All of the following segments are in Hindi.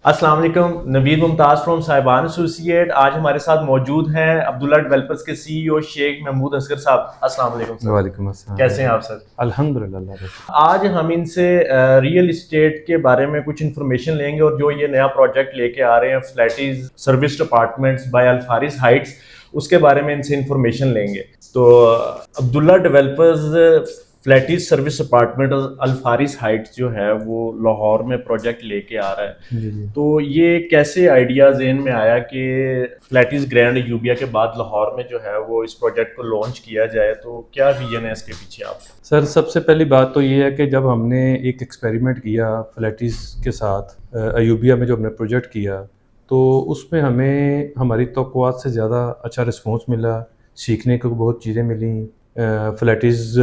अस्सलाम वालेकुम। Naveed Mumtaz from Sahiban associate. आज हमारे साथ मौजूद हैं अब्दुल्ला डेवलपर्स के सीईओ शेख महमूद असगर साहब। अस्सलाम वालेकुम सर। वालेकुम अस्सलाम। कैसे हैं आप सर? अल्हम्दुलिल्लाह। आज हम इनसे रियल इस्टेट के बारे में कुछ इन्फॉर्मेशन लेंगे और जो ये नया प्रोजेक्ट लेके आ रहे हैं Flatties service apartments by Alfaris heights, उसके बारे में इनसे इन्फॉर्मेशन लेंगे। तो Abdullah developers Flatties service apartment Alfaris heights जो है वो लाहौर में प्रोजेक्ट लेके आ रहा है। जी जी। तो ये कैसे आइडिया ज़हन में आया कि फ्लैटीज ग्रैंड यूबिया के बाद लाहौर में जो है वो इस प्रोजेक्ट को लॉन्च किया जाए? तो क्या विजन है इसके पीछे आप? सर सबसे पहली बात तो ये है कि जब हमने एक एक्सपेरिमेंट किया फ्लैटीज के साथ अयूबिया में जो हमने प्रोजेक्ट किया, तो उसमें हमें हमारी तवक्कुआत से ज़्यादा अच्छा रिस्पॉन्स मिला, सीखने को बहुत चीज़ें मिली। फ्लैटीज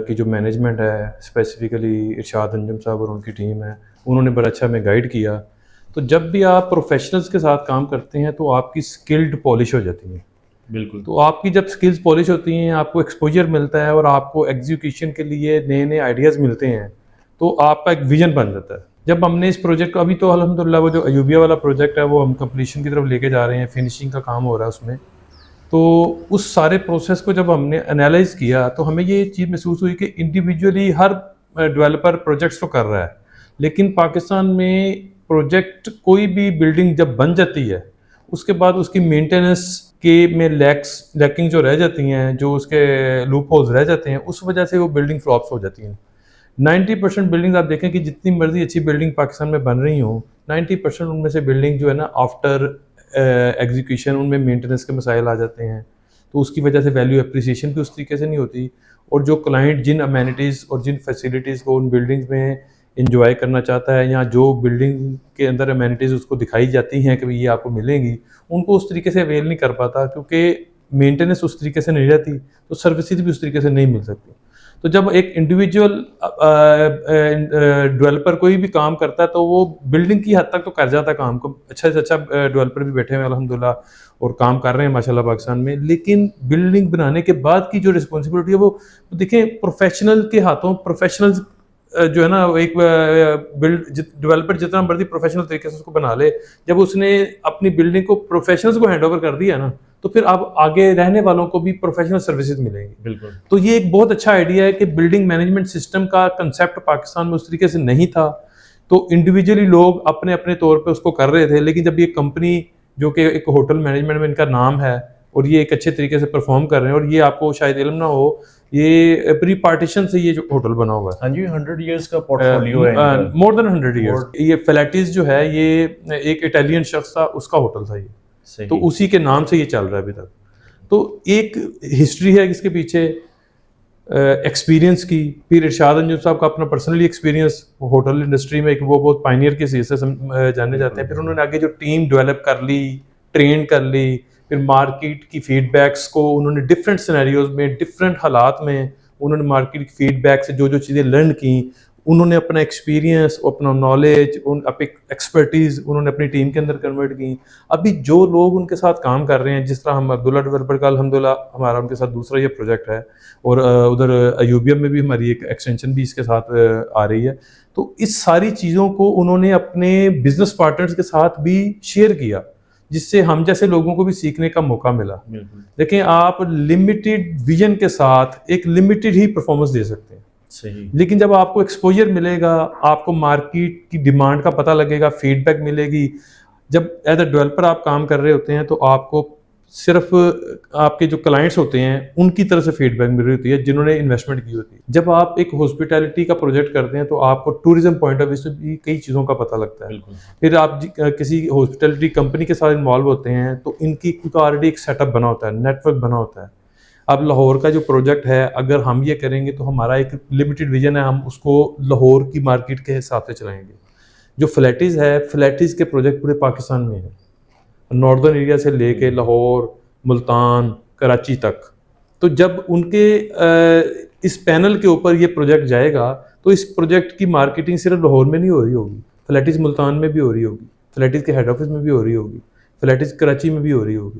की जो मैनेजमेंट है, स्पेसिफिकली इरशाद अंजुम साहब और उनकी टीम है, उन्होंने बड़ा अच्छा हमें गाइड किया। तो जब भी आप प्रोफेशनल्स के साथ काम करते हैं तो आपकी स्किल्ड पॉलिश हो जाती है। बिल्कुल। तो आपकी जब स्किल्स पॉलिश होती हैं, आपको एक्सपोजर मिलता है और आपको एग्जीक्यूशन के लिए नए नए आइडियाज़ मिलते हैं, तो आपका एक विजन बन जाता है। जब हमने इस प्रोजेक्ट को, अभी तो अल्हम्दुलिल्लाह वो जो अयूबिया वाला प्रोजेक्ट है वो हम कंप्लीशन की तरफ लेके जा रहे हैं, फिनिशिंग का काम हो रहा है उसमें। तो उस सारे प्रोसेस को जब हमने एनालाइज किया तो हमें ये चीज़ महसूस हुई कि इंडिविजुअली हर डेवलपर प्रोजेक्ट्स तो कर रहा है, लेकिन पाकिस्तान में प्रोजेक्ट कोई भी बिल्डिंग जब बन जाती है उसके बाद उसकी मेंटेनेंस के में लैकिंग जो रह जाती हैं, जो उसके लूप होल्स रह जाते हैं, उस वजह से वो बिल्डिंग फ्लॉप्स हो जाती हैं। 90% बिल्डिंग्स आप देखें कि जितनी मर्जी अच्छी बिल्डिंग पाकिस्तान में बन रही हो, 90% उनमें से बिल्डिंग जो है ना आफ्टर एग्जीक्यूशन उनमें मेंटेनेंस के मसाइल आ जाते हैं। तो उसकी वजह से वैल्यू एप्रिसिएशन भी उस तरीके से नहीं होती, और जो क्लाइंट जिन अमेनिटीज़ और जिन फैसिलिटीज़ को उन बिल्डिंग्स में इंजॉय करना चाहता है, या जो बिल्डिंग के अंदर अमेनिटीज़ उसको दिखाई जाती हैं कि ये आपको मिलेंगी, उनको उस तरीके से अवेल नहीं कर पाता, क्योंकि मेंटेनेंस उस तरीके से नहीं रहती, तो सर्विसेज भी उस तरीके से नहीं मिल सकती। तो जब एक इंडिविजुअल डेवलपर कोई भी काम करता है तो वो बिल्डिंग की हद तक तो कर जाता है काम को, अच्छा से अच्छा डेवलपर भी बैठे हुए हैं अल्हम्दुलिल्लाह और काम कर रहे हैं माशाल्लाह पाकिस्तान में। लेकिन बिल्डिंग बनाने के बाद की जो रिस्पॉन्सिबिलिटी है वो देखें प्रोफेशनल के हाथों, प्रोफेशनल जो है ना, एक डेवलपर जितना मर्जी प्रोफेशनल तरीके से उसको बना ले, जब उसने अपनी बिल्डिंग को प्रोफेशनल्स को हैंड ओवर कर दिया ना, तो फिर अब आगे रहने वालों को भी प्रोफेशनल सर्विसेज मिलेंगी। बिल्कुल। तो ये एक बहुत अच्छा आइडिया है कि बिल्डिंग मैनेजमेंट सिस्टम का कंसेप्ट पाकिस्तान में उस तरीके से नहीं था, तो इंडिविजुअली लोग अपने अपने तौर पे उसको कर रहे थे। लेकिन जब ये कंपनी, जो कि एक होटल मैनेजमेंट में इनका नाम है, और ये एक अच्छे तरीके से परफॉर्म कर रहे हैं, और ये आपको शायद इल्म ना हो, ये प्री पार्टीशन से ये जो होटल बना हुआ है, हाँ जी, 100 ईयर्स का पोर्टफोलियो है इनका। More than 100 years. ये फ्लैटीज जो है ये एक इटालियन शख्स था, उसका होटल था ये, सही। तो उसी के नाम से ये चल रहा है अभी तक। तो एक हिस्ट्री है इसके पीछे, एक्सपीरियंस की। फिर इरशाद अंजुम साहब का अपना पर्सनली एक्सपीरियंस होटल इंडस्ट्री में, एक वो बहुत पायनियर के सीधे से जाने जाते हैं। फिर उन्होंने आगे जो टीम डेवलप कर ली, ट्रेन कर ली, फिर मार्केट की फीडबैक्स को उन्होंने डिफरेंट सिनेरियोज में, डिफरेंट हालात में, उन्होंने मार्केट की फीडबैक से जो जो चीज़ें लर्न की, उन्होंने अपना एक्सपीरियंस, अपना नॉलेज, अपनी एक्सपर्टीज़ उन्होंने अपनी टीम के अंदर कन्वर्ट की। अभी जो लोग उनके साथ काम कर रहे हैं, जिस तरह हम अब्दुल्ला डेवलपर का अल्हम्दुलिल्लाह हमारा उनके साथ दूसरा ये प्रोजेक्ट है, और उधर अयूबिया में भी हमारी एक एक्सटेंशन भी इसके साथ आ रही है। तो इस सारी चीज़ों को उन्होंने अपने बिजनेस पार्टनर्स के साथ भी शेयर किया, जिससे हम जैसे लोगों को भी सीखने का मौका मिला। बिल्कुल देखें, आप लिमिटेड विजन के साथ एक लिमिटेड ही परफॉर्मेंस दे सकते हैं, सही। लेकिन जब आपको एक्सपोजर मिलेगा, आपको मार्केट की डिमांड का पता लगेगा, फीडबैक मिलेगी। जब एज अ डेवलपर आप काम कर रहे होते हैं तो आपको सिर्फ आपके जो क्लाइंट्स होते हैं उनकी तरफ से फीडबैक मिल रही होती है, जिन्होंने इन्वेस्टमेंट की होती है। जब आप एक हॉस्पिटैलिटी का प्रोजेक्ट करते हैं तो आपको टूरिज्म पॉइंट ऑफ व्यू से भी कई चीज़ों का पता लगता है। बिल्कुल। फिर आप किसी हॉस्पिटैलिटी कंपनी के साथ इन्वॉल्व होते हैं तो इनकी ऑलरेडी एक सेटअप बना होता है, नेटवर्क बना होता है। अब लाहौर का जो प्रोजेक्ट है, अगर हम ये करेंगे तो हमारा एक लिमिटेड विजन है, हम उसको लाहौर की मार्केट के हिसाब से चलाएंगे। जो फ्लैटीज है, फ्लैटीज के प्रोजेक्ट पूरे पाकिस्तान में है, नॉर्दर्न एरिया से लेके लाहौर, मुल्तान, कराची तक। तो जब उनके इस पैनल के ऊपर ये प्रोजेक्ट जाएगा तो इस प्रोजेक्ट की मार्केटिंग सिर्फ लाहौर में नहीं हो रही होगी, फ्लैटीज मुल्तान में भी हो रही होगी, फ्लैटीज के हेड ऑफिस में भी हो रही होगी, फ्लैटीज कराची में भी हो रही होगी,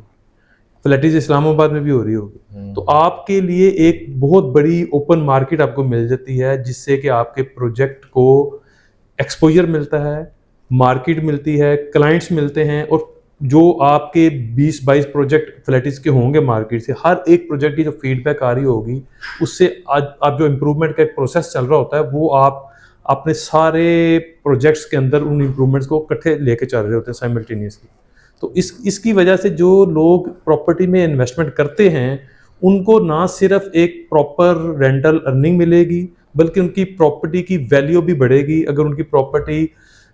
फ्लैटीज इस्लामाबाद में भी हो रही होगी। तो आपके लिए एक बहुत बड़ी ओपन मार्केट आपको मिल जाती है, जिससे कि आपके प्रोजेक्ट को एक्सपोजर मिलता है, मार्केट मिलती है, क्लाइंट्स मिलते हैं, और जो आपके 20-22 प्रोजेक्ट फ्लैटिस के होंगे मार्केट से, हर एक प्रोजेक्ट की जो फीडबैक आ रही होगी, उससे आज आप जो इम्प्रूवमेंट का एक प्रोसेस चल रहा होता है, वो आप अपने सारे प्रोजेक्ट्स के अंदर उन इम्प्रूवमेंट्स को इकट्ठे लेके चल रहे होते हैं साइमल्टेनियसली। तो इसकी वजह से जो लोग प्रॉपर्टी में इन्वेस्टमेंट करते हैं, उनको ना सिर्फ एक प्रॉपर रेंटल अर्निंग मिलेगी, बल्कि उनकी प्रॉपर्टी की वैल्यू भी बढ़ेगी। अगर उनकी प्रॉपर्टी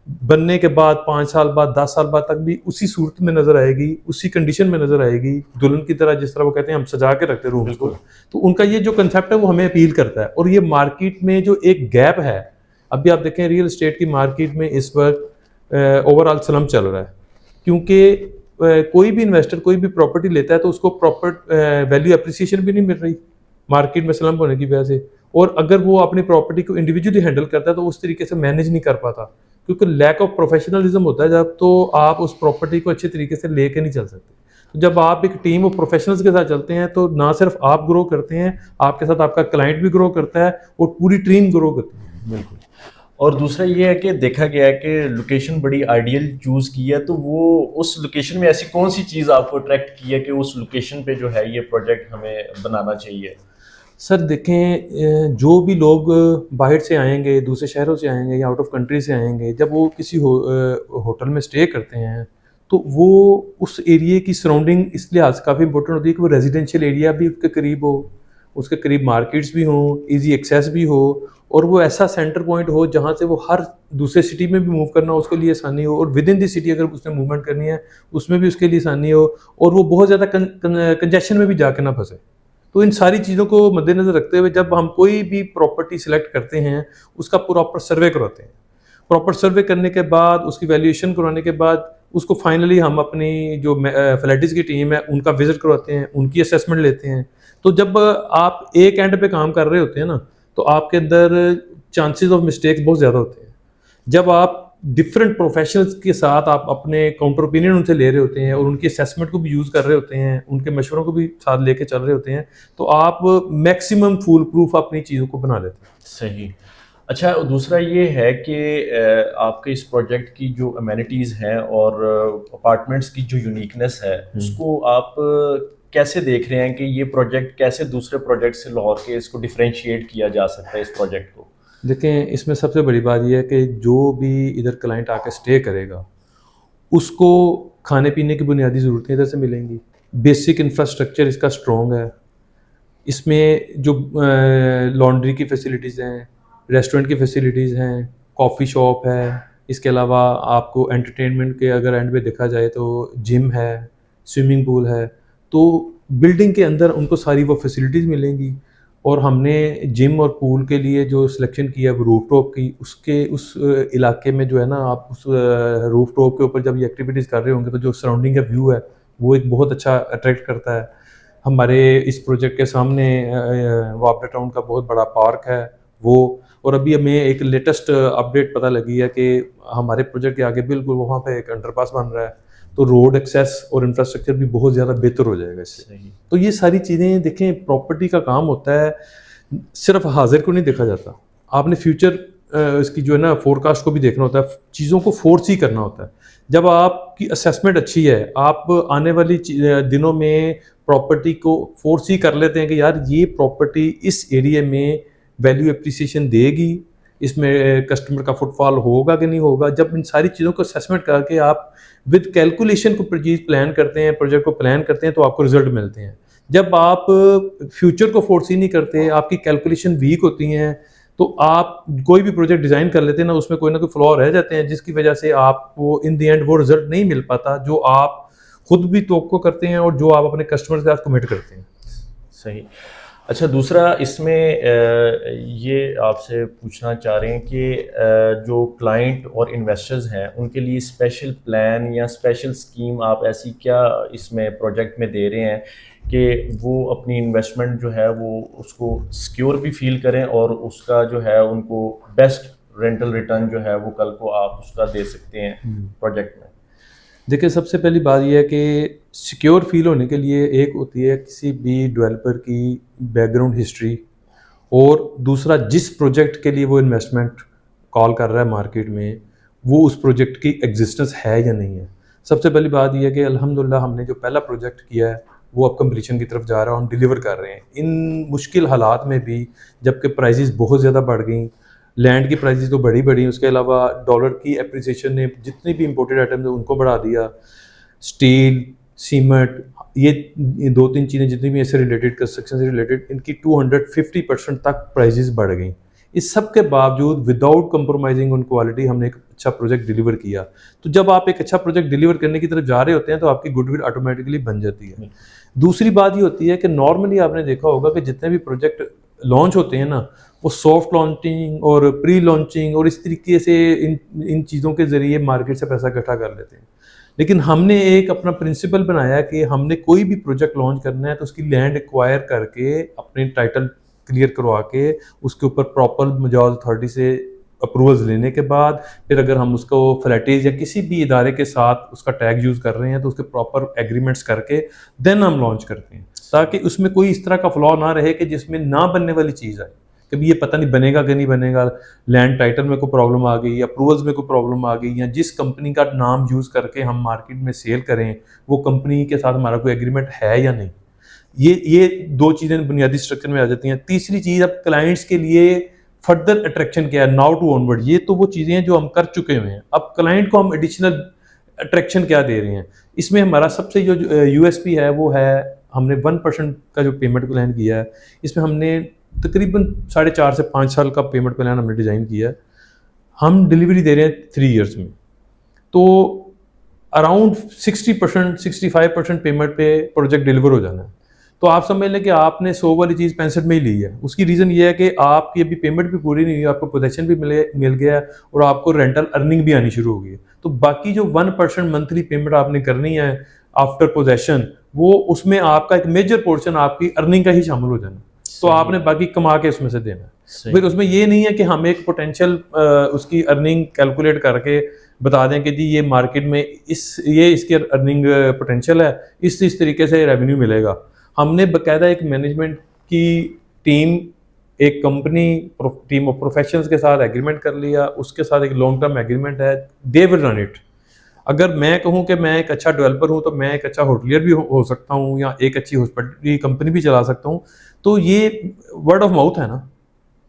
बनने के बाद 5 साल बाद, 10 साल बाद तक भी उसी सूरत में नजर आएगी, उसी कंडीशन में नजर आएगी, दुल्हन की तरह, जिस तरह वो कहते हैं हम सजा के रखते रूम्स को, तो उनका ये जो कंसेप्ट है वो हमें अपील करता है। और ये मार्केट में जो एक गैप है, अभी आप देखें रियल एस्टेट की मार्केट में इस वक्त ओवरऑल स्लम चल रहा है, क्योंकि कोई भी इन्वेस्टर कोई भी प्रॉपर्टी लेता है तो उसको प्रॉपर वैल्यू अप्रिसिएशन भी नहीं मिल रही मार्केट में स्लम होने की वजह से। और अगर वो अपनी प्रॉपर्टी को इंडिविजुअली हैंडल करता है तो उस तरीके से मैनेज नहीं कर पाता, क्योंकि लैक ऑफ प्रोफेशनलिज्म होता है जब, तो आप उस प्रॉपर्टी को अच्छे तरीके से लेके नहीं चल सकते। तो जब आप एक टीम ऑफ प्रोफेशनल्स के साथ चलते हैं तो ना सिर्फ आप ग्रो करते हैं, आपके साथ आपका क्लाइंट भी ग्रो करता है और पूरी टीम ग्रो करती है। बिल्कुल। और दूसरा ये है कि देखा गया है कि लोकेशन बड़ी आइडियल चूज की है, तो वो उस लोकेशन में ऐसी कौन सी चीज़ आपको अट्रैक्ट की है कि उस लोकेशन पे जो है ये प्रोजेक्ट हमें बनाना चाहिए? सर देखें, जो भी लोग बाहर से आएंगे, दूसरे शहरों से आएंगे या आउट ऑफ कंट्री से आएंगे, जब वो किसी होटल में स्टे करते हैं तो वो उस एरिया की सराउंडिंग इस लिहाज से काफ़ी इंपॉर्टेंट होती है कि वो रेजिडेंशियल एरिया भी उसके करीब हो, उसके करीब मार्केट्स भी हों, इजी एक्सेस भी हो, और वो ऐसा सेंटर पॉइंट हो जहाँ से वो हर दूसरे सिटी में भी मूव करना उसके लिए आसानी हो, और विद इन द सिटी अगर उसने मूवमेंट करनी है उसमें भी उसके लिए आसानी हो, और वो बहुत ज़्यादा कंजेशन में भी जाके ना फंसे। तो इन सारी चीज़ों को मद्देनज़र रखते हुए जब हम कोई भी प्रॉपर्टी सिलेक्ट करते हैं, उसका प्रॉपर सर्वे करवाते हैं। प्रॉपर सर्वे करने के बाद, उसकी वैल्यूएशन करवाने के बाद, उसको फाइनली हम अपनी जो फ्लैटिस की टीम है उनका विजिट करवाते हैं, उनकी असेसमेंट लेते हैं। तो जब आप एक एंड पे काम कर रहे होते हैं ना, तो आपके अंदर चांसेस ऑफ मिस्टेक्स बहुत ज़्यादा होते हैं। जब आप डिफरेंट प्रोफेशनल्स के साथ आप अपने काउंटर ओपिनियन उनसे ले रहे होते हैं और उनकी असेसमेंट को भी यूज़ कर रहे होते हैं, उनके मशवरों को भी साथ लेके चल रहे होते हैं, तो आप मैक्सिमम फूल प्रूफ अपनी चीज़ों को बना लेते हैं। सही। अच्छा, दूसरा ये है कि आपके इस प्रोजेक्ट की जो अमेनिटीज़ हैं और अपार्टमेंट्स की जो यूनिकनेस है, उसको आप कैसे देख रहे हैं कि ये प्रोजेक्ट कैसे दूसरे प्रोजेक्ट से लाहौर के इसको डिफरेंशिएट किया जा सकता है इस प्रोजेक्ट को? देखें, इसमें सबसे बड़ी बात यह है कि जो भी इधर क्लाइंट आके स्टे करेगा, उसको खाने पीने की बुनियादी ज़रूरतें इधर से मिलेंगी। बेसिक इंफ्रास्ट्रक्चर इसका स्ट्रॉन्ग है। इसमें जो लॉन्ड्री की फैसिलिटीज़ हैं, रेस्टोरेंट की फैसिलिटीज़ हैं, कॉफ़ी शॉप है, इसके अलावा आपको एंटरटेनमेंट के अगर एंड में देखा जाए तो जिम है, स्विमिंग पूल है। तो बिल्डिंग के अंदर उनको सारी वो फैसिलिटीज़ मिलेंगी। और हमने जिम और पूल के लिए जो सिलेक्शन किया वो रूफटॉप की, उसके उस इलाके में जो है ना, आप उस रूफटॉप के ऊपर जब ये एक्टिविटीज़ कर रहे होंगे तो जो सराउंडिंग का व्यू है वो एक बहुत अच्छा अट्रैक्ट करता है। हमारे इस प्रोजेक्ट के सामने वापडा टाउन का बहुत बड़ा पार्क है वो। और अभी हमें एक लेटेस्ट अपडेट पता लगी है कि हमारे प्रोजेक्ट के आगे बिल्कुल वहाँ पे एक अंडरपास बन रहा है, तो रोड एक्सेस और इंफ्रास्ट्रक्चर भी बहुत ज़्यादा बेहतर हो जाएगा इससे। तो ये सारी चीज़ें देखें, प्रॉपर्टी का काम होता है, सिर्फ हाजिर को नहीं देखा जाता, आपने फ्यूचर इसकी जो है ना फोरकास्ट को भी देखना होता है, चीज़ों को फोर्स ही करना होता है। जब आपकी असेसमेंट अच्छी है, आप आने वाली दिनों में प्रॉपर्टी को फोर्स ही कर लेते हैं कि यार ये प्रॉपर्टी इस एरिया में वैल्यू एप्रिसिएशन देगी, इसमें कस्टमर का फुटफॉल होगा कि नहीं होगा। जब इन सारी चीज़ों को असेसमेंट करके आप विद कैलकुलेशन को चीज़ प्लान करते हैं, प्रोजेक्ट को प्लान करते हैं, तो आपको रिजल्ट मिलते हैं। जब आप फ्यूचर को फोर्स ही नहीं करते, आपकी कैलकुलेशन वीक होती हैं, तो आप कोई भी प्रोजेक्ट डिज़ाइन कर लेते हैं ना, उसमें कोई ना कोई फ्लॉ रह जाते हैं, जिसकी वजह से आपको इन द एंड वो रिजल्ट नहीं मिल पाता जो आप खुद भी तवक्को करते हैं और जो आप अपने कस्टमर के साथ कमिट करते हैं। सही। अच्छा, दूसरा इसमें ये आपसे पूछना चाह रहे हैं कि जो क्लाइंट और इन्वेस्टर्स हैं उनके लिए स्पेशल प्लान या स्पेशल स्कीम आप ऐसी क्या इसमें प्रोजेक्ट में दे रहे हैं कि वो अपनी इन्वेस्टमेंट जो है वो उसको सिक्योर भी फील करें और उसका जो है उनको बेस्ट रेंटल रिटर्न जो है वो कल को आप उसका दे सकते हैं प्रोजेक्ट में? देखिए, सबसे पहली बात यह है कि सिक्योर फील होने के लिए एक होती है किसी भी डेवलपर की बैकग्राउंड हिस्ट्री, और दूसरा जिस प्रोजेक्ट के लिए वो इन्वेस्टमेंट कॉल कर रहा है मार्केट में, वो उस प्रोजेक्ट की एग्जिस्टेंस है या नहीं है। सबसे पहली बात यह है कि अल्हम्दुलिल्लाह हमने जो पहला प्रोजेक्ट किया है वो अब कंप्लीशन की तरफ जा रहा है, हम डिलीवर कर रहे हैं इन मुश्किल हालात में भी, जबकि प्राइसेस बहुत ज़्यादा बढ़ गई, लैंड की प्राइसेस तो बढ़ी, उसके अलावा डॉलर की एप्रिसिएशन ने जितनी भी इंपोर्टेड आइटम्स हैं उनको बढ़ा दिया, स्टील, सीमेंट, ये दो तीन चीज़ें जितनी भी ऐसे रिलेटेड, कंस्ट्रक्शन से रिलेटेड, इनकी 250% तक प्राइसेस बढ़ गई। इस सब के बावजूद विदाउट कंप्रोमाइजिंग ऑन क्वालिटी हमने एक अच्छा प्रोजेक्ट डिलीवर किया। तो जब आप एक अच्छा प्रोजेक्ट डिलीवर करने की तरफ जा रहे होते हैं तो आपकी गुडविल ऑटोमेटिकली बन जाती है। दूसरी बात ये होती है कि नॉर्मली आपने देखा होगा कि जितने भी प्रोजेक्ट लॉन्च होते हैं ना, वो सॉफ्ट लॉन्चिंग और प्री लॉन्चिंग और इस तरीके से इन चीज़ों के ज़रिए मार्केट से पैसा इकट्ठा कर लेते हैं। लेकिन हमने एक अपना प्रिंसिपल बनाया कि हमने कोई भी प्रोजेक्ट लॉन्च करना है तो उसकी लैंड एक्वायर करके अपने टाइटल क्लियर करवा के उसके ऊपर प्रॉपर मुजावज अथॉरिटी से अप्रूवल्स लेने के बाद फिर अगर हम उसको फ्लैटेज या किसी भी इदारे के साथ उसका टैग यूज़ कर रहे हैं तो उसके प्रॉपर एग्रीमेंट्स करके देन हम लॉन्च करते हैं, ताकि उसमें कोई इस तरह का फ्लॉ ना रहे कि जिसमें ना बनने वाली चीज़ आए। कभी ये पता नहीं बनेगा कि नहीं बनेगा, लैंड टाइटल में कोई प्रॉब्लम आ गई, अप्रूवल्स में कोई प्रॉब्लम आ गई, या जिस कंपनी का नाम यूज़ करके हम मार्केट में सेल करें वो कंपनी के साथ हमारा कोई एग्रीमेंट है या नहीं। ये दो चीज़ें बुनियादी स्ट्रक्चर में आ जाती हैं। तीसरी चीज़, अब क्लाइंट्स के लिए फर्दर अट्रैक्शन क्या है, नाउ टू ऑनवर्ड, ये तो वो चीज़ें हैं जो हम कर चुके हुए हैं। अब क्लाइंट को हम एडिशनल अट्रैक्शन क्या दे रहे हैं, इसमें हमारा सबसे जो यूएसपी है वो है हमने 1% का जो पेमेंट प्लान किया है। इसमें हमने तकरीबन 4.5 से 5 साल का पेमेंट प्लान हमने डिज़ाइन किया है। हम डिलीवरी दे रहे हैं 3 ईयर्स में, तो अराउंड 60% 65% पेमेंट पे प्रोजेक्ट डिलीवर हो जाना है। तो आप समझ लें कि आपने 100 वाली चीज़ 65 में ही ली है। उसकी रीज़न ये है कि आपकी अभी पेमेंट भी पूरी नहीं हुई, आपको पोजेसन भी मिल गया है और आपको रेंटल अर्निंग भी आनी शुरू हो गई है। तो बाकी जो 1% मंथली पेमेंट आपने करनी है आफ्टर पोजेसन, वो उसमें आपका एक मेजर पोर्शन आपकी अर्निंग का ही शामिल हो जाना, तो आपने बाकी कमा के उसमें से देना है। फिर उसमें ये नहीं है कि हम एक पोटेंशियल उसकी अर्निंग कैलकुलेट करके बता दें कि जी ये मार्केट में इसकी अर्निंग पोटेंशियल है, इस तरीके से रेवेन्यू मिलेगा। हमने बाकायदा एक मैनेजमेंट की टीम, एक कंपनी टीम ऑफ प्रोफेशनल्स के साथ एग्रीमेंट कर लिया, उसके साथ एक लॉन्ग टर्म एग्रीमेंट है, दे विल रन इट। अगर मैं कहूँ कि मैं एक अच्छा डेवलपर हूँ तो मैं एक अच्छा होटलियर भी हो सकता हूँ या एक अच्छी हॉस्पिटलिटी कंपनी भी चला सकता हूँ। तो ये वर्ड ऑफ माउथ है ना,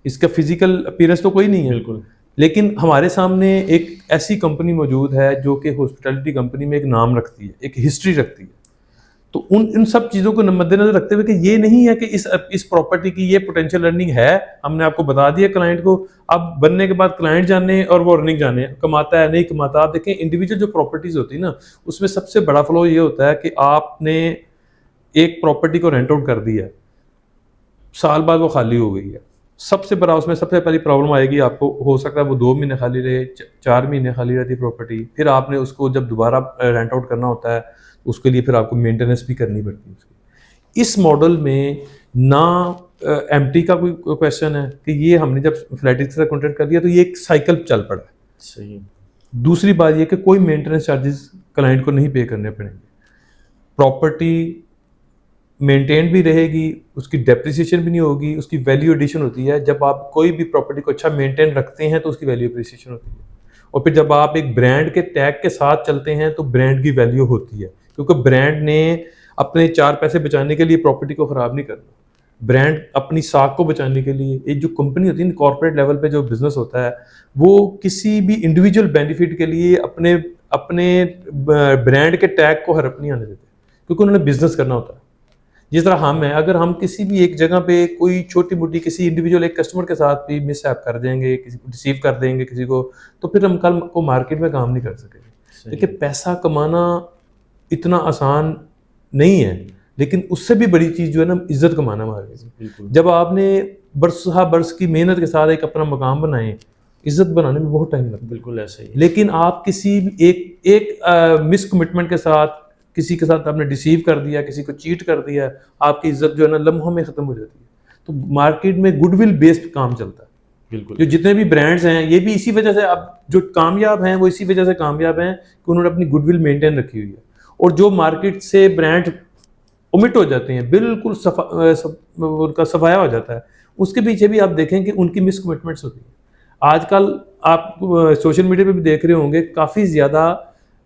इसका फिजिकल अपीयरेंस तो कोई नहीं है बिल्कुल। लेकिन हमारे सामने एक ऐसी कंपनी मौजूद है जो कि हॉस्पिटलिटी कंपनी में एक नाम रखती है, एक हिस्ट्री रखती है। तो उन सब चीज़ों को मद्देनजर रखते हुए कि ये नहीं है कि इस प्रॉपर्टी की ये पोटेंशियल अर्निंग है, हमने आपको बता दिया क्लाइंट को, अब बनने के बाद क्लाइंट जाने और वो अर्निंग जाने, कमाता है नहीं कमाता। आप देखें इंडिविजुअल जो प्रॉपर्टीज होती है ना, उसमें सबसे बड़ा फ्लो ये होता है कि आपने एक प्रॉपर्टी को रेंट आउट कर दिया, साल बाद वो खाली हो गई है, सबसे बड़ा उसमें सबसे पहली प्रॉब्लम आएगी आपको, हो सकता है वो 2 महीने खाली रहे, 4 महीने खाली रहती प्रॉपर्टी, फिर आपने उसको जब दोबारा रेंट आउट करना होता है उसके लिए फिर आपको मेंटेनेंस भी करनी पड़ती है उसकी। इस मॉडल में ना एमटी का कोई क्वेश्चन है कि ये हमने जब फ्लैटिस से कॉन्ट्रैक्ट कर लिया तो ये एक साइकिल चल पड़ा है। सही। दूसरी बात ये कि कोई मेंटेनेंस चार्जेस क्लाइंट को नहीं पे करने पड़ेंगे, प्रॉपर्टी मेंटेन भी रहेगी, उसकी डेप्रिसिएशन भी नहीं होगी, उसकी वैल्यू एडिशन होती है। जब आप कोई भी प्रॉपर्टी को अच्छा मेंटेन रखते हैं तो उसकी वैल्यू एप्रिसिएशन होती है, और फिर जब आप एक ब्रांड के टैग के साथ चलते हैं तो ब्रांड की वैल्यू होती है, क्योंकि ब्रांड ने अपने 4 पैसे बचाने के लिए प्रॉपर्टी को ख़राब नहीं करना, ब्रांड अपनी साख को बचाने के लिए। एक जो कंपनी होती है कॉर्पोरेट लेवल पे जो बिजनेस होता है वो किसी भी इंडिविजुअल बेनिफिट के लिए अपने ब्रांड के टैग को हड़प नहीं आने देते, क्योंकि उन्होंने बिजनेस करना होता है। जिस तरह हम हैं, अगर हम किसी भी एक जगह पे कोई छोटी मोटी किसी इंडिविजुअल एक कस्टमर के साथ भी मिसहैप कर देंगे, किसी को रिसीव कर देंगे किसी को, तो फिर हम कल को मार्केट में काम नहीं कर सकेंगे। देखिए पैसा कमाना इतना आसान नहीं है, लेकिन उससे भी बड़ी चीज़ जो है ना, इज्जत कमाना मार्केट में। जब आपने बरस की मेहनत के साथ एक अपना मकाम बनाए, इज्जत बनाने में बहुत टाइम लगता है। बिल्कुल ऐसे ही। लेकिन आप किसी भी एक मिस कमिटमेंट के साथ किसी के साथ आपने डिसीव कर दिया, किसी को चीट कर दिया, आपकी इज्जत जो है ना लम्हों में ख़त्म हो जाती है। तो मार्केट में गुडविल बेस्ड काम चलता है। बिल्कुल। जो जितने भी ब्रांड्स हैं ये भी इसी वजह से, अब जो कामयाब हैं वो इसी वजह से कामयाब हैं कि उन्होंने अपनी गुडविल मेंटेन रखी हुई है। और जो मार्केट से ब्रांड ओमिट हो जाते हैं, बिल्कुल उनका सफाया हो जाता है, उसके पीछे भी आप देखें कि उनकी मिस कमिटमेंट्स होती हैं। आजकल आप सोशल मीडिया पे भी देख रहे होंगे, काफ़ी ज़्यादा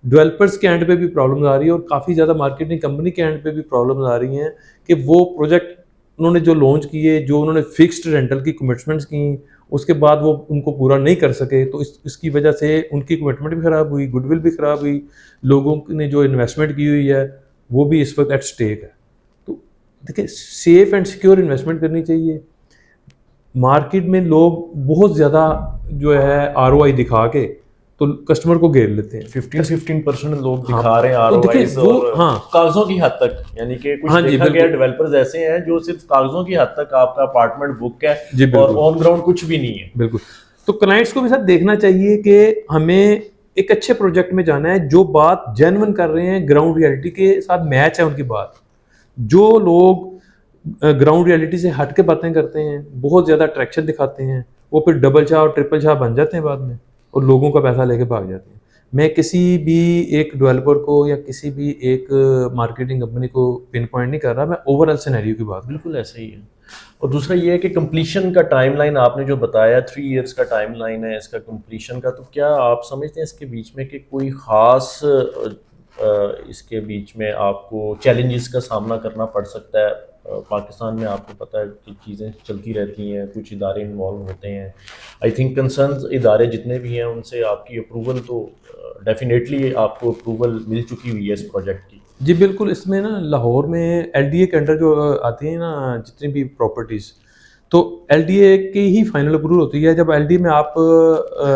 डेवलपर्स के एंड पे भी प्रॉब्लम्स आ रही है और काफ़ी ज़्यादा मार्केटिंग कंपनी के एंड पे भी प्रॉब्लम्स आ रही हैं कि वो प्रोजेक्ट उन्होंने जो लॉन्च किए, जो उन्होंने फिक्स्ड रेंटल की कमिटमेंट्स की, उसके बाद वो उनको पूरा नहीं कर सके, तो इसकी वजह से उनकी कमिटमेंट भी ख़राब हुई, गुडविल भी ख़राब हुई, लोगों ने जो इन्वेस्टमेंट की हुई है वो भी इस वक्त एट स्टेक है। तो देखिए, सेफ एंड सिक्योर इन्वेस्टमेंट करनी चाहिए। मार्केट में लोग बहुत ज़्यादा जो है आरओआई दिखा के तो कस्टमर को घेर लेते हैं। 15% लोग हाँ, दिखा रहे हैं तो देखिए ROIs वो और हाँ कागजों की हद तक, यानी कि कुछ हाँ जी, देखा गया बिल्कुल। डेवलपर्स ऐसे हैं जो सिर्फ कागजों की हद तक आपका अपार्टमेंट बुक है जी, और बिल्कुल। ऑन ग्राउंड कुछ भी नहीं है। बिल्कुल। तो क्लाइंट्स को भी साथ देखना चाहिए कि हमें एक अच्छे प्रोजेक्ट में जाना है, जो बात जेन्युइन कर रहे हैं, ग्राउंड रियलिटी के साथ मैच है उनकी बात। जो लोग ग्राउंड रियलिटी से हट के बातें करते हैं, बहुत ज़्यादा अट्रैक्शन दिखाते हैं, वो फिर डबल शाह और ट्रिपल शाह बन जाते हैं बाद में और लोगों का पैसा लेके भाग जाते हैं। मैं किसी भी एक डेवलपर को या किसी भी एक मार्केटिंग कंपनी को पिन पॉइंट नहीं कर रहा, मैं ओवरऑल सिनेरियो की बात। बिल्कुल ऐसे ही है। और दूसरा ये है कि कंप्लीशन का टाइमलाइन आपने जो बताया 3 इयर्स का टाइमलाइन है इसका कंप्लीशन का, तो क्या आप समझते हैं इसके बीच में कि कोई ख़ास इसके बीच में आपको चैलेंजेस का सामना करना पड़ सकता है? पाकिस्तान में आपको पता है कि चीज़ें चलती रहती हैं, कुछ इदारे इन्वॉल्व होते हैं। आई थिंक कंसर्न इदारे जितने भी हैं उनसे आपकी अप्रूवल तो डेफिनेटली आपको अप्रूवल मिल चुकी हुई है इस प्रोजेक्ट की। जी बिल्कुल, इसमें ना लाहौर में एलडीए के अंडर जो आती हैं ना जितनी भी प्रॉपर्टीज़, तो एलडीए की ही फाइनल अप्रूवल होती है। जब एलडीए में आप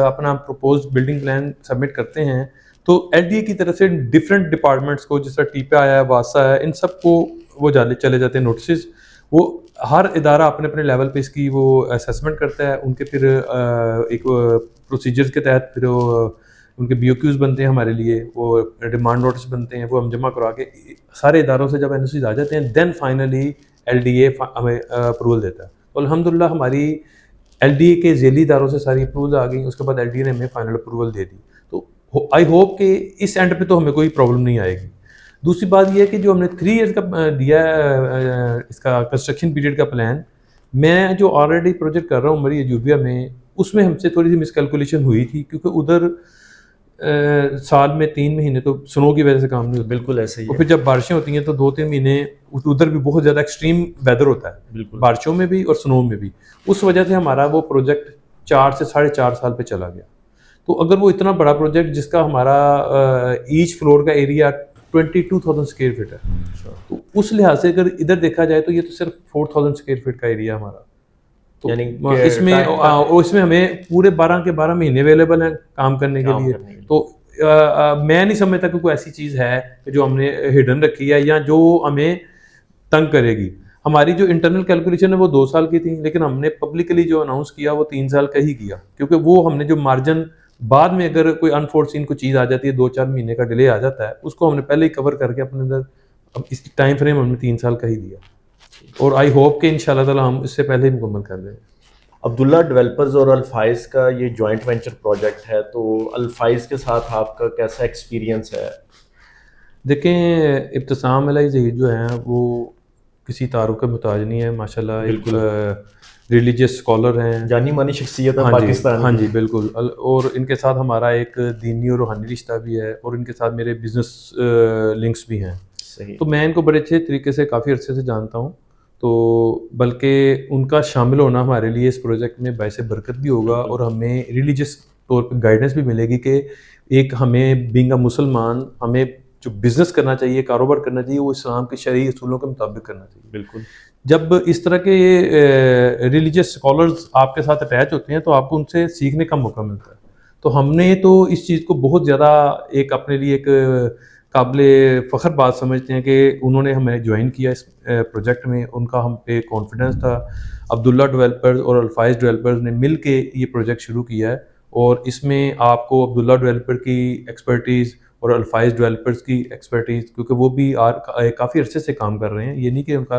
अपना प्रपोज्ड बिल्डिंग प्लान सबमिट करते हैं, तो एलडीए की तरफ से डिफरेंट डिपार्टमेंट्स को, जिस तरह टीपा है, वासा है, इन सबको वो चले जाते हैं नोटिस। वो हर इदारा अपने अपने लेवल पे इसकी वो असेसमेंट करता है, उनके फिर एक प्रोसीजर्स के तहत फिर उनके बीओक्यूज बनते हैं हमारे लिए, वो डिमांड नोटिस बनते हैं, वो हम जमा करवा के सारे इदारों से जब एनओसीज आ जाते हैं, देन फाइनली एलडीए हमें अप्रूवल देता है। तो अल्हम्दुलिल्लाह हमारी एलडीए के झेली इदारों से सारी अप्रूवल आ गई, उसके बाद एलडीए ने हमें फाइनल अप्रूवल दे दी। तो आई होप कि इस एंड पे तो हमें कोई प्रॉब्लम नहीं आएगी। दूसरी बात यह है कि जो हमने 3 इयर्स का दिया है इसका कंस्ट्रक्शन पीरियड का प्लान, मैं जो ऑलरेडी प्रोजेक्ट कर रहा हूँ मरी अजूबिया में, उसमें हमसे थोड़ी सी मिसकैलकुलेशन हुई थी, क्योंकि उधर साल में 3 महीने तो स्नो की वजह से काम नहीं होता। बिल्कुल ऐसे ही और है। फिर जब बारिशें होती हैं तो 2-3 महीने उधर भी बहुत ज़्यादा एक्सट्रीम वेदर होता है, बिल्कुल। बारिशों में भी और स्नो में भी। उस वजह से हमारा वो प्रोजेक्ट 4 से 4.5 साल पे चला गया। तो अगर वो इतना बड़ा प्रोजेक्ट जिसका हमारा ईच फ्लोर का एरिया 22,000 स्क्वायर फीट है, तो उस लिहाज से अगर इधर देखा जाए तो ये तो सिर्फ 4,000 स्क्वायर फीट का एरिया हमारा। तो यानी इसमें हमें पूरे 12 के 12 महीने अवेलेबल हैं काम करने के लिए। तो मैं नहीं समझता कि कोई ऐसी चीज़ है कि जो हमने हिडन रखी है या जो हमें तंग करेगी। हमारी जो इंटरनल कैलकुलेशन है वो 2 साल की थी, लेकिन हमने पब्लिकली जो अनाउंस किया वो 3 साल का ही किया, क्योंकि वो हमने जो मार्जिन बाद में अगर कोई अनफोर्सिन कोई चीज़ आ जाती है, 2-4 महीने का डिले आ जाता है, उसको हमने पहले ही कवर करके अपने अंदर अब इस टाइम फ्रेम हमने 3 साल का ही दिया, और आई होप कि इंशाल्लाह ताला हम इससे पहले ही मुकम्मल कर दें। अब्दुल्ला डेवलपर्स और अल्फाइज का ये जॉइंट वेंचर प्रोजेक्ट है, तो अल्फाइज के साथ आपका कैसा एक्सपीरियंस है? देखें, इब्तिसाम अलई ज़हीर जो हैं वो किसी तारुफ के मुताज नहीं है, माशाल्लाह एक रिलीजियस स्कॉलर हैं, जानी मानी शख्सियत है हाँ जी, पाकिस्तान हाँ की। जी, बिल्कुल। और इनके साथ हमारा एक दीनी और रूहानी रिश्ता भी है, और इनके साथ मेरे बिजनेस लिंक्स भी हैं। सही। तो मैं इनको बड़े अच्छे तरीके से काफ़ी अरसे से जानता हूँ, तो बल्कि उनका शामिल होना हमारे लिए इस प्रोजेक्ट में बायसे बरकत भी होगा, और हमें रिलीजियस तौर पर गाइडेंस भी मिलेगी कि एक हमें बीइंग अ मुसलमान हमें जो बिज़नेस करना चाहिए, कारोबार करना चाहिए, वो इस्लाम के शरई असूलों के मुताबिक करना चाहिए। बिल्कुल। जब इस तरह के रिलीजियस स्कॉलर्स आपके साथ अटैच होते हैं तो आपको उनसे सीखने का मौका मिलता है। तो हमने तो इस चीज़ को बहुत ज़्यादा एक अपने लिए एक काबिल फ़ख्र बात समझते हैं कि उन्होंने हमें ज्वाइन किया इस प्रोजेक्ट में, उनका हम पे कॉन्फिडेंस था। अब्दुल्ला डेवलपर्स और अल्फाइज डेवलपर्स ने मिल के ये प्रोजेक्ट शुरू किया है, और इसमें आपको अब्दुल्ला डेवलपर की एक्सपर्टीज़ और अल्फाइज डेवलपर्स की एक्सपर्टीज़, क्योंकि वो भी काफ़ी अरसे से काम कर रहे हैं, ये नहीं कि उनका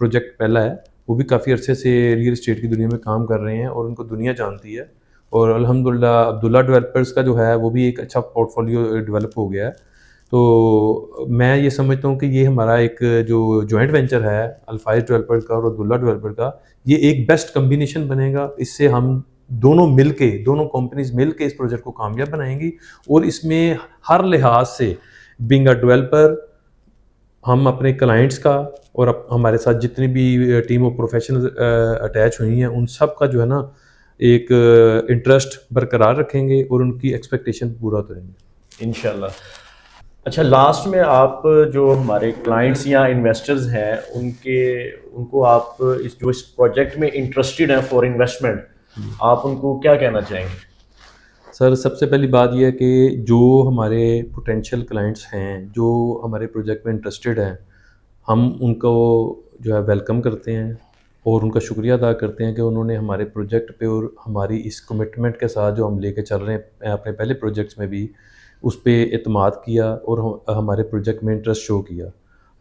प्रोजेक्ट पहला है, वो भी काफ़ी अरसे से रियल एस्टेट की दुनिया में काम कर रहे हैं और उनको दुनिया जानती है। और अल्हम्दुलिल्लाह अब्दुल्ला डेवलपर्स का जो है वो भी एक अच्छा पोर्टफोलियो डेवलप हो गया है। तो मैं ये समझता हूँ कि ये हमारा एक जो जॉइंट वेंचर है अल्फाइज डेवलपर का और अब्दुल्ला डेवलपर का, ये एक बेस्ट कम्बिनेशन बनेगा। इससे हम दोनों कंपनीज मिलके इस प्रोजेक्ट को कामयाब बनाएंगी। और इसमें हर लिहाज से बीइंग अ डेवलपर, हम अपने क्लाइंट्स का और हमारे साथ जितनी भी टीम ऑफ प्रोफेशनल अटैच हुई हैं उन सब का जो है ना एक इंटरेस्ट बरकरार रखेंगे और उनकी एक्सपेक्टेशन पूरा करेंगे इंशाल्लाह। अच्छा, लास्ट में आप जो हमारे क्लाइंट्स या इन्वेस्टर्स हैं उनको आप इस प्रोजेक्ट में इंटरेस्टेड हैं फॉर इन्वेस्टमेंट, आप उनको क्या कहना चाहेंगे? सर, सबसे पहली बात यह है कि जो हमारे पोटेंशियल क्लाइंट्स हैं जो हमारे प्रोजेक्ट में इंटरेस्टेड हैं, हम उनको जो है वेलकम करते हैं और उनका शुक्रिया अदा करते हैं कि उन्होंने हमारे प्रोजेक्ट पे और हमारी इस कमिटमेंट के साथ जो हम लेके चल रहे हैं अपने पहले प्रोजेक्ट्स में भी उस पे एतमाद किया और हमारे प्रोजेक्ट में इंटरेस्ट शो किया।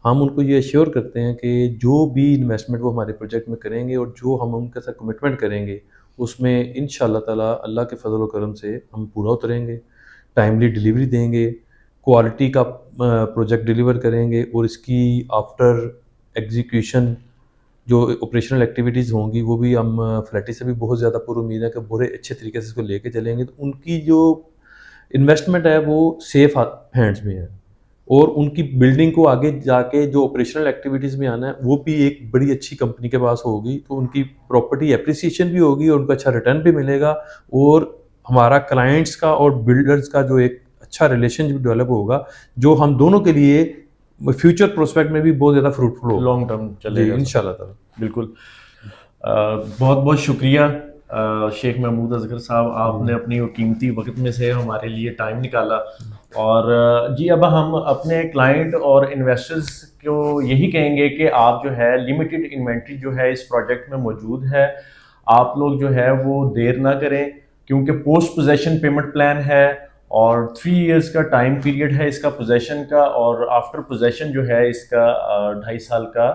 हम उनको ये एश्योर करते हैं कि जो भी इन्वेस्टमेंट वो हमारे प्रोजेक्ट में करेंगे और जो हम उनके साथ कमिटमेंट करेंगे उसमें इंशाअल्लाह ताला अल्लाह के फजल व करम से हम पूरा उतरेंगे, टाइमली डिलीवरी देंगे, क्वालिटी का प्रोजेक्ट डिलीवर करेंगे और इसकी आफ्टर एग्जीक्यूशन जो ऑपरेशनल एक्टिविटीज़ होंगी वो भी हम फ्लैटी से भी बहुत ज़्यादा पूरी उम्मीद है कि बुरे अच्छे तरीके से इसको लेके चलेंगे, तो उनकी जो इन्वेस्टमेंट है वो सेफ हैंड्स में है और उनकी बिल्डिंग को आगे जाके जो ऑपरेशनल एक्टिविटीज़ में आना है वो भी एक बड़ी अच्छी कंपनी के पास होगी, तो उनकी प्रॉपर्टी एप्रिसिएशन भी होगी और उनका अच्छा रिटर्न भी मिलेगा और हमारा क्लाइंट्स का और बिल्डर्स का जो एक अच्छा रिलेशनशिप डेवलप होगा जो हम दोनों के लिए फ्यूचर प्रोस्पेक्ट में भी बहुत ज़्यादा फ्रूटफुल होगा, लॉन्ग टर्म चलेगा इंशाल्लाह ताला। बिल्कुल। बहुत बहुत शुक्रिया शेख महमूद असगर साहब, आपने अपनी वो कीमती वक्त में से हमारे लिए टाइम निकाला। और जी, अब हम अपने क्लाइंट और इन्वेस्टर्स को यही कहेंगे कि आप जो है लिमिटेड इन्वेंट्री जो है इस प्रोजेक्ट में मौजूद है, आप लोग जो है वो देर ना करें क्योंकि पोस्ट पोजेशन पेमेंट प्लान है और 3 इयर्स का टाइम पीरियड है इसका पोजेशन का, और आफ्टर पोजेशन जो है इसका 2.5 साल का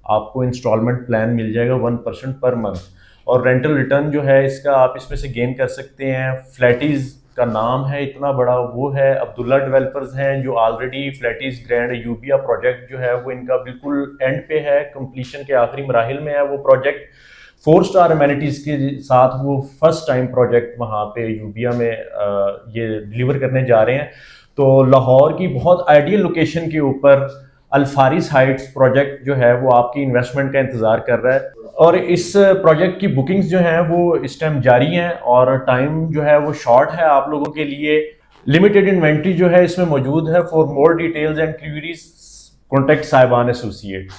आपको इंस्टॉलमेंट प्लान मिल जाएगा 1% पर मंथ। और रेंटल रिटर्न जो है इसका आप इसमें से गेन कर सकते हैं। फ्लैटीज़ का नाम है इतना बड़ा, वो है अब्दुल्ला डेवलपर्स हैं जो ऑलरेडी फ्लैटीज़ ग्रैंड यूबिया प्रोजेक्ट जो है वो इनका बिल्कुल एंड पे है, कंप्लीशन के आखिरी मराहिल में है वो प्रोजेक्ट। 4 स्टार अमेनिटीज़ के साथ वो फर्स्ट टाइम प्रोजेक्ट वहाँ पे यूबिया में ये डिलीवर करने जा रहे हैं। तो लाहौर की बहुत आइडियल लोकेशन के ऊपर अल्फारिस हाइट्स प्रोजेक्ट जो है वो आपकी इन्वेस्टमेंट का इंतज़ार कर रहा है और इस प्रोजेक्ट की बुकिंग्स जो हैं वो इस टाइम जारी हैं और टाइम जो है वो शॉर्ट है आप लोगों के लिए। लिमिटेड इन्वेंट्री जो है इसमें मौजूद है। For more details and queries contact Sahiban associate.